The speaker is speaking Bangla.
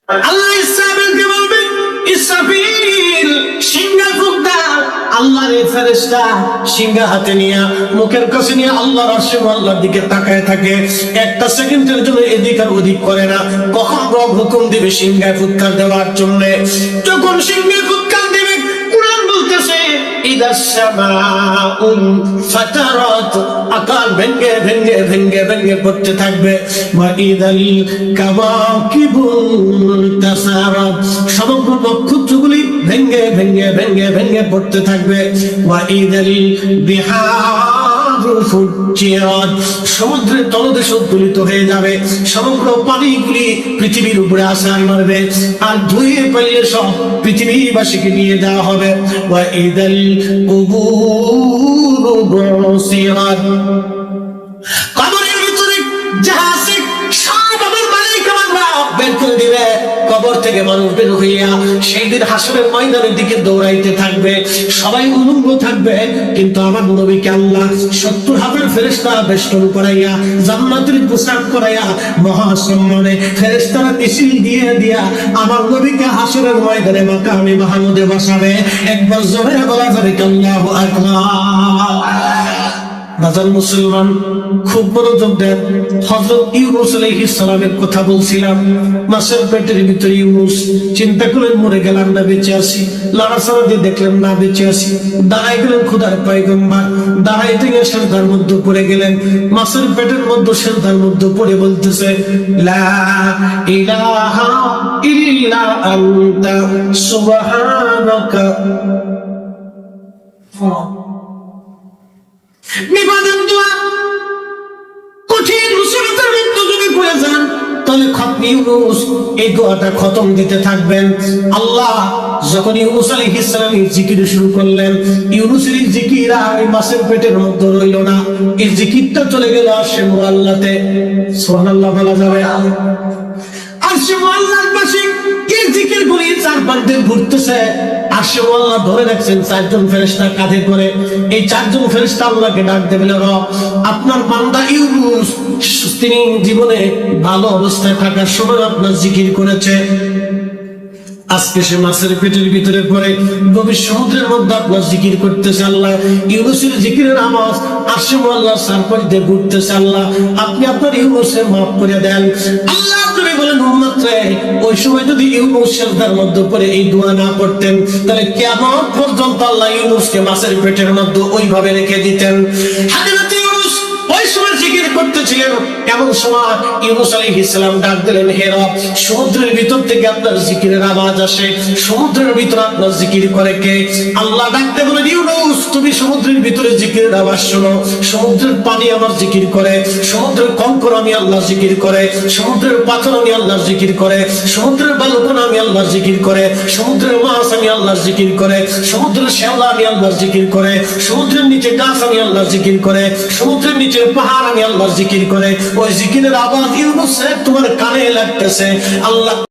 আল্লাহ ইসরাফিলকে বলবে, ইসরাফিল সিংহা ফুঁক দাও। আল্লাহর এই ফেরেশতা সিংহা হাতে নিয়ে মুখের কাছে নিয়ে আল্লাহর আরশে আল্লাহর দিকে তাকায় থাকে, একটা সেকেন্ডের জন্য এদিক আর ওদিক করে না। কখন রব হুকুম দিবে সিংহা ফুৎকার দেওয়ার জন্য, যখন সিংহা ফুৎকার দিবে কুরআন বলতেছে ইদাস সামাউন ফাতারাত, আকাশ ভেঙ্গে ভেঙ্গে ভেঙ্গে ভেঙ্গে পড়তে থাকবে। ওয়া ইদাল কাওয়াকিবুন তাসারাত, সমগ্র নক্ষত্রগুলি ভেঙ্গে ভেঙ্গে ভেঙ্গে ভেঙ্গে পড়তে থাকবে। ওয়া ইদাল বিহারু ফুজ্জিরাত, সমুদ্রের তলদেশ উদ্দোলিত হয়ে যাবে, সমগ্র পানিগুলি পৃথিবীর উপরে আছাড় মারবে আর ধুয়ে পালিয়ে সব পৃথিবীবাসীকে নিয়ে যাওয়া হবে। ওয়া ইদাল কুবুরু বুসিরাত, কবরের ভিতরে যাহা আছে সব আমার মালিক আমার রব বের করে দিবে। কবর থেকে মানুষ বের হইয়া সেই দিন হাসরের ময়দানের দিকে দৌড়াইতে থাকবে, সবাই উলঙ্গ থাকবে, কিন্তু আমার নবীকে আল্লাহ 70,000 ফেরেশতা বেষ্টন করাইয়া জান্নাতের পোশাক করাইয়া মহাসম্মানে ফেরেশতারা মিছিল দিয়ে দিয়া আমার নবীকে হাসরের ময়দানে মাকামে মাহমুদে বসাবে। একবার জোরে বলা যাবে আল্লাহু আকবার। রাজাল মুসলমান খুব মনোযোগ দেন। হযরত ইউনূস আলাইহিস সালামের কথা বলছিলাম, মাছের পেটের ভিতরে ইউনূস, চিন্তা করলেন মরে গেলাম না বেঁচে আছি, লাড়াচাড়া দিয়ে দেখলেন না বেঁচে আছি, দাঁড়াই গেলেন খোদার পয়গম্বর, দাঁড়াইতে গিয়ে সেজদার মধ্যে পড়ে গেলেন, মাছের পেটের মধ্যে সেজদার মধ্যে পড়ে বলতেছে লা ইলাহা ইল্লা আনতা সুবহানাকা। বিবাদের দোয়া, কঠিন মুসিবতের মধ্যে যদি পড়ে যান তাহলে খতম ইউনূস এই দোয়াটা খতম দিতে থাকবেন। আল্লাহ যখন ইউনূস আলাইহিস সালাম জিকির শুরু করলেন, ইউনূসের জিকির আর এই মাছের পেটের মধ্যে রইল না, এই জিকিরটা চলে গেল আরশে মুআল্লাতে। সুবহানাল্লাহ বলা যাবে। আরশে মুআল্লার পাশে এই জিকির গুলি চারপাশ দিয়ে ঘুরতেছে। আরশে মুআল্লা ধরে রাখছেন 4 জন ফেরেশতা কাঁধে করে। এই 4 জন ফেরেশতা আল্লাহকে ডাক দেবে, রব আপনার বান্দা ইউনূস তিনি জীবনে ভালো অবস্থায় থাকার সময় আপনার জিকির করেছে, আজকে সে মাছের পেটের ভিতরে পড়ে গভীর সমুদ্রের মধ্যে আপনার জিকির করতেছে। আল্লাহ ইউনূসের জিকিরের আওয়াজ আরশে মুআল্লার চারপাশ দিয়ে ঘুরতেছে। আল্লাহ আপনি আপনার ইউনূসকে মাফ করে দেন। আল্লাহ আপনি বলেন উম্মত রে, ওই সময় যদি ইউনূস সিজদার মধ্যে পড়ে এই দোয়া না করতেন তাহলে কিয়ামত পর্যন্ত আল্লাহ ইউনূসকে মাছের পেটের মধ্যে ওইভাবে রেখে দিতেন। হযরত ইউনূস ওই সময় জিকির করতেছিলেন, এমন সময় ইউনূস আলাইহিস সালাম ডাক দিলেন, হে রব সমুদ্রের ভিতর থেকে আপনার জিকিরের আওয়াজ আসে, সমুদ্রের ভিতরে আপনার জিকির করে কে? আল্লাহ ডাকতে বলেন, ইউনূস তুমি সমুদ্রের ভিতরে জিকিরের আওয়াজ শোনো, সমুদ্রের পানি আমার জিকির করে, সমুদ্রের কঙ্কর আমি আল্লাহ জিকির করে, সমুদ্রের পাথর আমি আল্লাহ জিকির করে, সমুদ্রের বালুকণা আমি আল্লাহ জিকির করে, সমুদ্রের মাছ আমি আল্লাহ জিকির করে, সমুদ্রের শ্যাওলা আমি আল্লাহ জিকির করে, সমুদ্রের নিচে গাছ আমি আল্লাহ জিকির করে, সমুদ্রের নিচে পাহাড় আমি আল্লাহ জিকির করে। ওই জিকিরের আওয়াজ ইউনূস তোমার কানে লাগতেছে। আল্লাহ